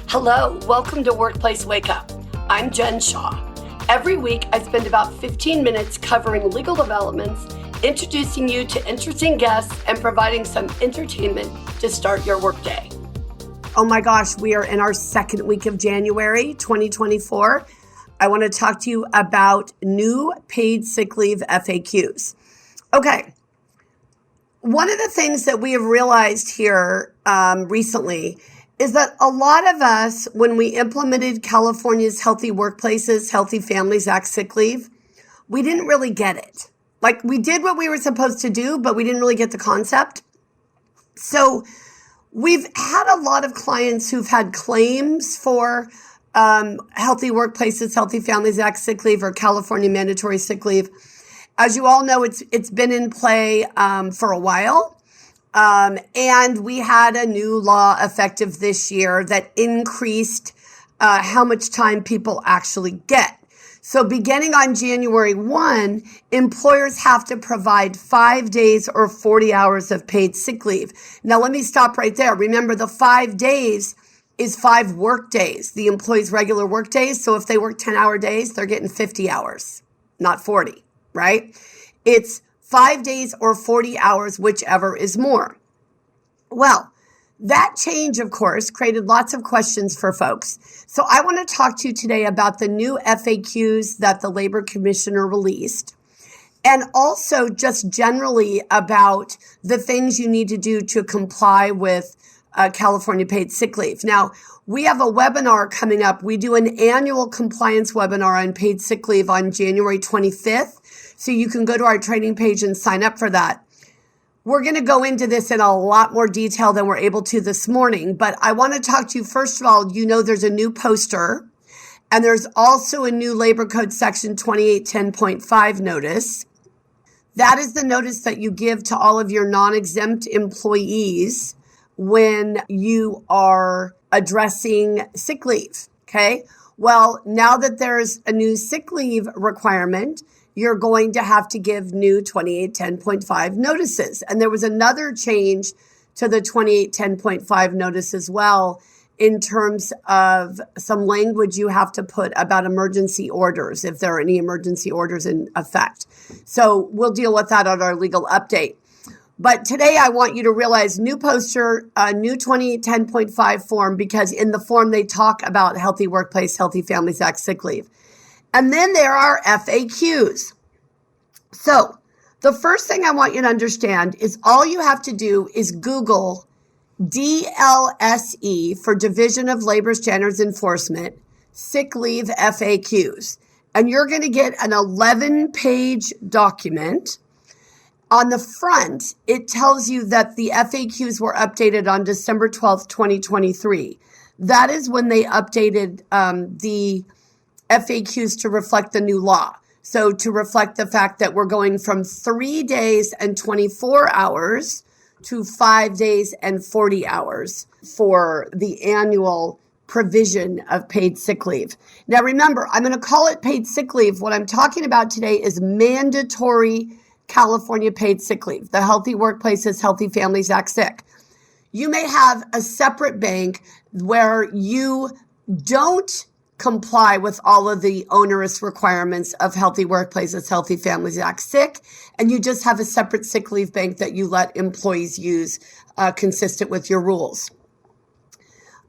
Hello, welcome to Workplace Wake Up. I'm Jen Shaw. Every week, I spend about 15 minutes covering legal developments, introducing you to interesting guests, and providing some entertainment to start your workday. Oh my gosh, we are in our second week of January 2024. I want to talk to you about new paid sick leave FAQs. Okay. One of the things that we have realized here recently is that a lot of us, when we implemented California's Healthy Workplaces, Healthy Families Act sick leave, we didn't really get it. Like, we did what we were supposed to do, but we didn't really get the concept. So we've had a lot of clients who've had claims for Healthy Workplaces, Healthy Families Act sick leave or California mandatory sick leave. As you all know, it's been in play for a while. And we had a new law effective this year that increased how much time people actually get. So beginning on January 1, employers have to provide 5 days or 40 hours of paid sick leave. Now, let me stop right there. Remember, the 5 days is 5 work days, the employee's regular work days. So if they work 10-hour days, they're getting 50 hours, not 40, right? It's 5 days or 40 hours, whichever is more. Well, that change, of course, created lots of questions for folks. So I want to talk to you today about the new FAQs that the Labor Commissioner released, and also just generally about the things you need to do to comply with California paid sick leave. Now, we have a webinar coming up. We do an annual compliance webinar on paid sick leave on January 25th. So you can go to our training page and sign up for that. We're going to go into this in a lot more detail than we're able to this morning, but I want to talk to you, first of all, there's a new poster, and there's also a new Labor Code Section 2810.5 notice. That is the notice that you give to all of your non-exempt employees when you are addressing sick leave, okay? Well, now that there's a new sick leave requirement, you're going to have to give new 2810.5 notices. And there was another change to the 2810.5 notice as well in terms of some language you have to put about emergency orders, if there are any emergency orders in effect. So we'll deal with that on our legal update. But today I want you to realize new poster, new 2810.5 form, because in the form they talk about Healthy Workplace, Healthy Families Act sick leave. And then there are FAQs. So the first thing I want you to understand is all you have to do is Google DLSE for Division of Labor Standards Enforcement, sick leave FAQs. And you're going to get an 11-page document. On the front, it tells you that the FAQs were updated on December 12th, 2023. That is when they updated the FAQs to reflect the new law. So to reflect the fact that we're going from 3 days and 24 hours to 5 days and 40 hours for the annual provision of paid sick leave. Now remember, I'm going to call it paid sick leave. What I'm talking about today is mandatory California paid sick leave, the Healthy Workplaces, Healthy Families Act sick. You may have a separate bank where you don't comply with all of the onerous requirements of Healthy Workplaces, Healthy Families Act sick, and you just have a separate sick leave bank that you let employees use consistent with your rules.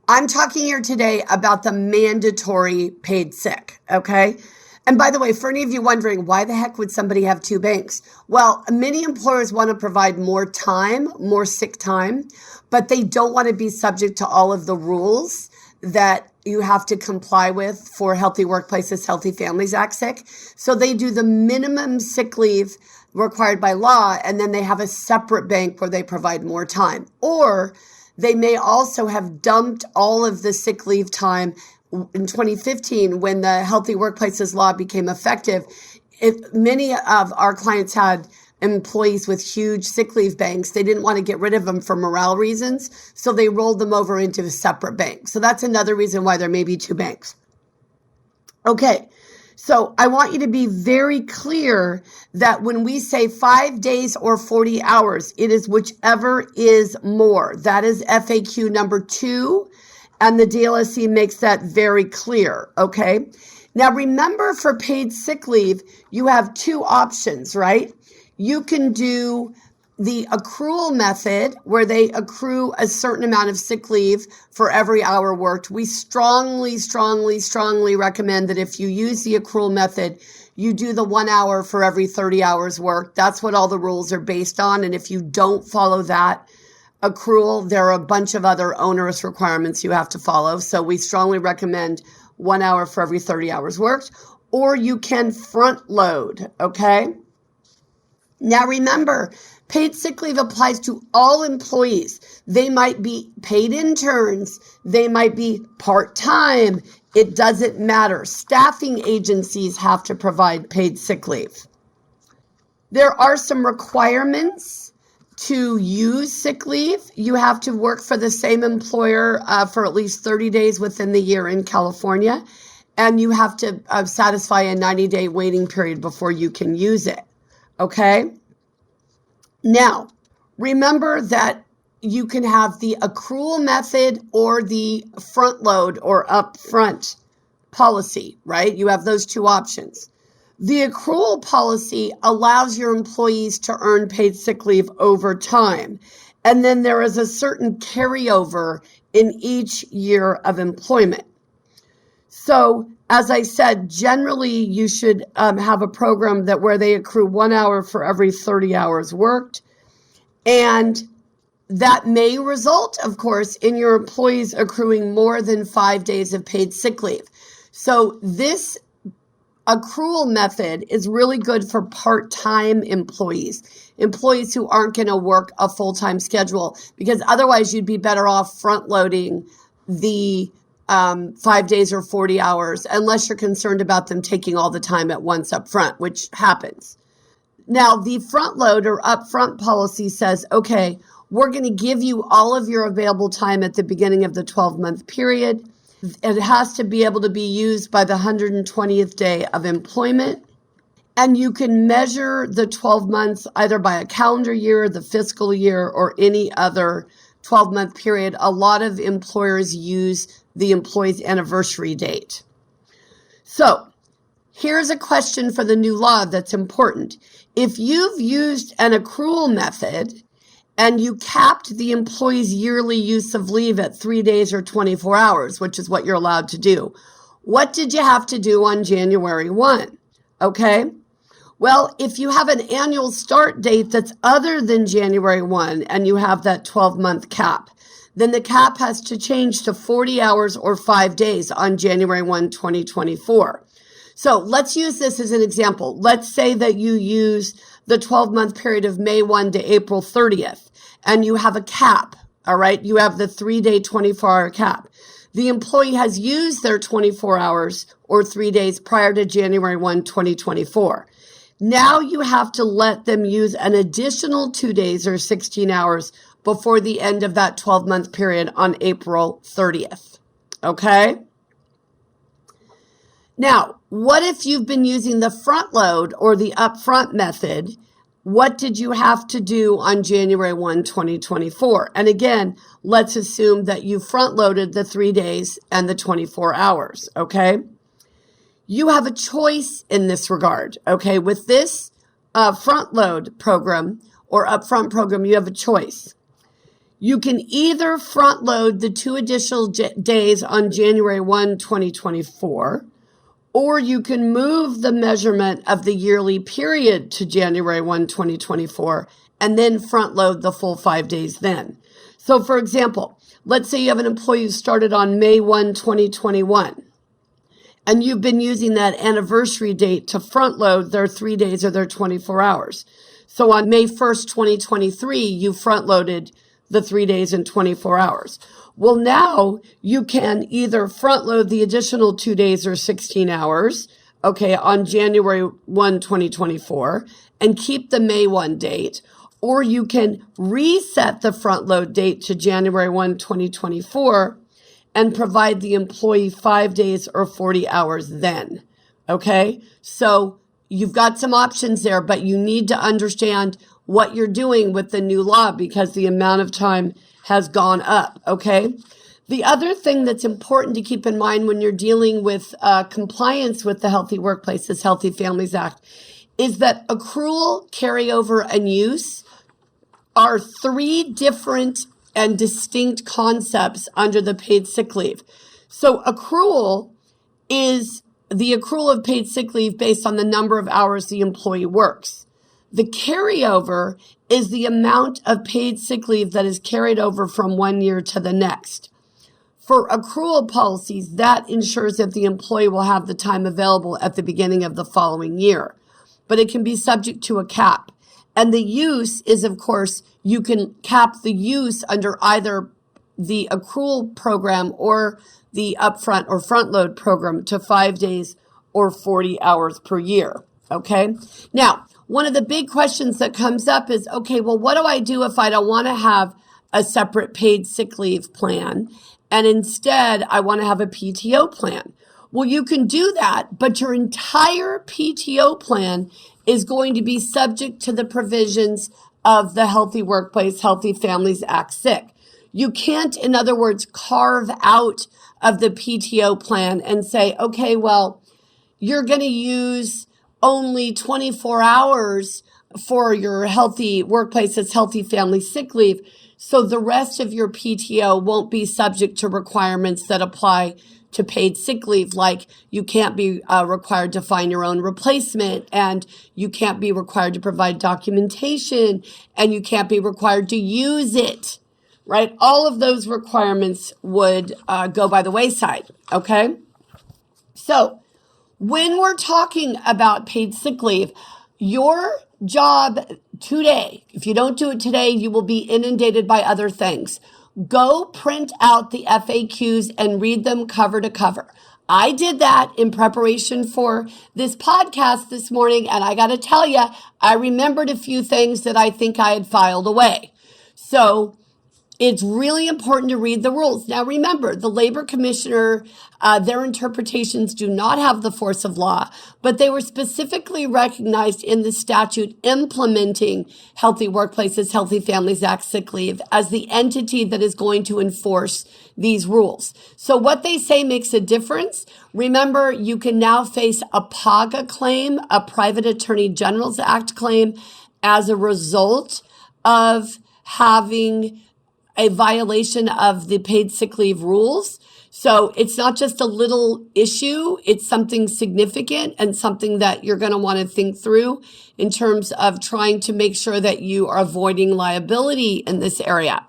I'm talking here today about the mandatory paid sick, okay? And by the way, for any of you wondering, why the heck would somebody have two banks? Well, many employers want to provide more time, more sick time, but they don't want to be subject to all of the rules that you have to comply with for Healthy Workplaces, Healthy Families Act sick. So they do the minimum sick leave required by law, and then they have a separate bank where they provide more time. Or they may also have dumped all of the sick leave time in 2015 when the Healthy Workplaces law became effective. Many of our clients had employees with huge sick leave banks. They didn't want to get rid of them for morale reasons, so they rolled them over into a separate bank. So that's another reason why there may be two banks. Okay, so I want you to be very clear that when we say 5 days or 40 hours, it is whichever is more. That is FAQ number 2. And the DLSC makes that very clear, okay? Now remember, for paid sick leave, you have two options, right? You can do the accrual method, where they accrue a certain amount of sick leave for every hour worked. We strongly recommend that if you use the accrual method, you do the 1 hour for every 30 hours worked. That's what all the rules are based on. And if you don't follow that accrual, there are a bunch of other onerous requirements you have to follow. So we strongly recommend 1 hour for every 30 hours worked, or you can front load, okay? Now remember, paid sick leave applies to all employees. They might be paid interns. They might be part-time. It doesn't matter. Staffing agencies have to provide paid sick leave. There are some requirements to use sick leave. You have to work for the same employer for at least 30 days within the year in California, and you have to satisfy a 90-day waiting period before you can use it. Okay? Now, remember that you can have the accrual method or the front load or upfront policy, right? You have those two options. The accrual policy allows your employees to earn paid sick leave over time. And then there is a certain carryover in each year of employment. So, as I said, generally you should have a program that where they accrue 1 hour for every 30 hours worked. And that may result, of course, in your employees accruing more than 5 days of paid sick leave. So this accrual method is really good for part-time employees who aren't going to work a full-time schedule, because otherwise you'd be better off front-loading the 5 days or 40 hours, unless you're concerned about them taking all the time at once up front, which happens. Now, the front load or upfront policy says, okay, we're going to give you all of your available time at the beginning of the 12-month period. It has to be able to be used by the 120th day of employment. And you can measure the 12 months either by a calendar year, the fiscal year, or any other 12-month period. A lot of employers use the employee's anniversary date. So here's a question for the new law that's important. If you've used an accrual method and you capped the employee's yearly use of leave at 3 days or 24 hours, which is what you're allowed to do, what did you have to do on January 1? Okay? Well, if you have an annual start date that's other than January 1 and you have that 12-month cap, then the cap has to change to 40 hours or 5 days on January 1, 2024. So let's use this as an example. Let's say that you use the 12-month period of May 1 to April 30th, and you have a cap, all right? You have the 3-day, 24-hour cap. The employee has used their 24 hours or 3 days prior to January 1, 2024. Now you have to let them use an additional 2 days or 16 hours before the end of that 12-month period on April 30th, okay? Now, what if you've been using the front load or the upfront method? What did you have to do on January 1, 2024? And again, let's assume that you front loaded the 3 days and the 24 hours, okay? You have a choice in this regard, okay? With this front load program or upfront program, you have a choice. You can either front load the 2 additional days on January 1, 2024, or you can move the measurement of the yearly period to January 1, 2024, and then front load the full 5 days then. So for example, let's say you have an employee who started on May 1, 2021, and you've been using that anniversary date to front load their 3 days or their 24 hours. So on May 1st, 2023, you front loaded the 3 days and 24 hours. Well, now you can either front load the additional 2 days or 16 hours, okay, on January 1, 2024, and keep the May 1 date, or you can reset the front load date to January 1, 2024, and provide the employee 5 days or 40 hours then, okay? So you've got some options there, but you need to understand what you're doing with the new law because the amount of time has gone up, okay? The other thing that's important to keep in mind when you're dealing with compliance with the Healthy Workplaces, Healthy Families Act is that accrual, carryover, and use are three different and distinct concepts under the paid sick leave. So accrual is the accrual of paid sick leave based on the number of hours the employee works. The carryover is the amount of paid sick leave that is carried over from one year to the next. For accrual policies, that ensures that the employee will have the time available at the beginning of the following year, but it can be subject to a cap. And the use is, of course, you can cap the use under either the accrual program or the upfront or front load program to 5 days or 40 hours per year. Okay. Now, one of the big questions that comes up is, okay, well, what do I do if I don't want to have a separate paid sick leave plan? And instead, I want to have a PTO plan. Well, you can do that, but your entire PTO plan is going to be subject to the provisions of the Healthy Workplace, Healthy Families Act Sick. You can't, in other words, carve out of the PTO plan and say, okay, well, you're going to use only 24 hours for your Healthy Workplaces, Healthy Family Sick Leave. So the rest of your PTO won't be subject to requirements that apply to paid sick leave, like you can't be required to find your own replacement, and you can't be required to provide documentation, and you can't be required to use it, right? All of those requirements would go by the wayside, okay? So when we're talking about paid sick leave, your job today, if you don't do it today, you will be inundated by other things. Go print out the FAQs and read them cover to cover. I did that in preparation for this podcast this morning, and I got to tell you, I remembered a few things that I think I had filed away. So it's really important to read the rules. Now, remember, the labor commissioner, their interpretations do not have the force of law, but they were specifically recognized in the statute implementing Healthy Workplaces, Healthy Families Act sick leave as the entity that is going to enforce these rules. So what they say makes a difference. Remember, you can now face a PAGA claim, a Private Attorney General's Act claim, as a result of having a violation of the paid sick leave rules. So it's not just a little issue, it's something significant and something that you're going to want to think through in terms of trying to make sure that you are avoiding liability in this area.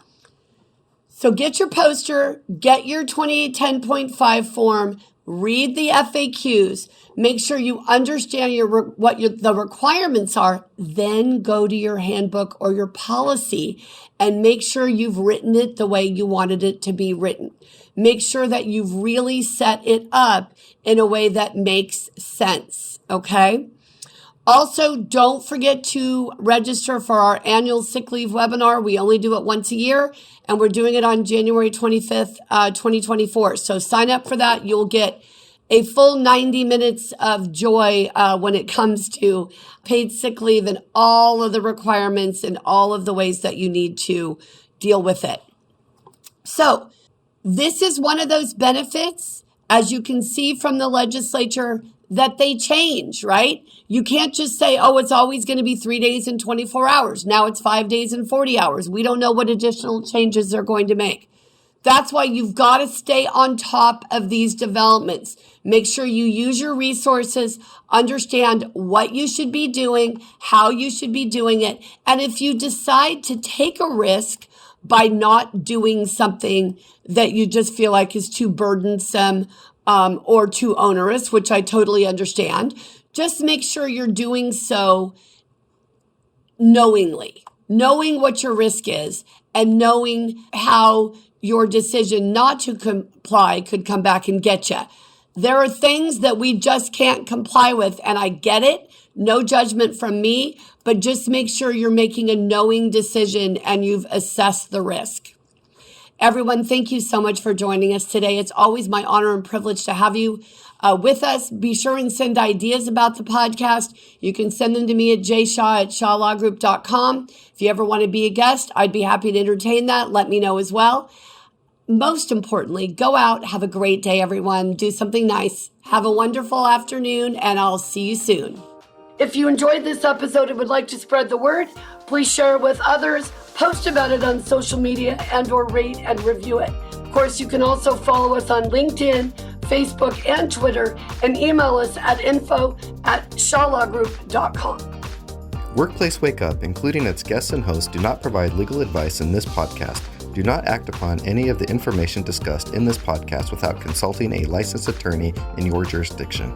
So get your poster, get your 2810.5 form, read the FAQs, make sure you understand the requirements are, then go to your handbook or your policy and make sure you've written it the way you wanted it to be written. Make sure that you've really set it up in a way that makes sense, okay? Also, don't forget to register for our annual sick leave webinar. We only do it once a year, and we're doing it on January 25th, 2024. So sign up for that. You'll get a full 90 minutes of joy when it comes to paid sick leave and all of the requirements and all of the ways that you need to deal with it. So this is one of those benefits, as you can see from the legislature, that they change, right? You can't just say, oh, it's always going to be 3 days and 24 hours. Now it's 5 days and 40 hours. We don't know what additional changes they're going to make. That's why you've got to stay on top of these developments. Make sure you use your resources, understand what you should be doing, how you should be doing it. And if you decide to take a risk by not doing something that you just feel like is too burdensome or too onerous, which I totally understand, just make sure you're doing so knowing what your risk is and knowing how your decision not to comply could come back and get you. There are things that we just can't comply with, and I get it. No judgment from me, but just make sure you're making a knowing decision and you've assessed the risk. Everyone, thank you so much for joining us today. It's always my honor and privilege to have you with us. Be sure and send ideas about the podcast. You can send them to me at jshaw@shawlawgroup.com. If you ever want to be a guest, I'd be happy to entertain that. Let me know as well. most importantly, go out, have a great day, everyone. Do something nice. Have a wonderful afternoon, and I'll see you soon. If you enjoyed this episode and would like to spread the word, please share it with others, post about it on social media, and/or rate and review it. Of course, you can also follow us on LinkedIn, Facebook, and Twitter, and email us at info@shawlawgroup.com. Workplace Wake Up, including its guests and hosts, do not provide legal advice in this podcast. Do not act upon any of the information discussed in this podcast without consulting a licensed attorney in your jurisdiction.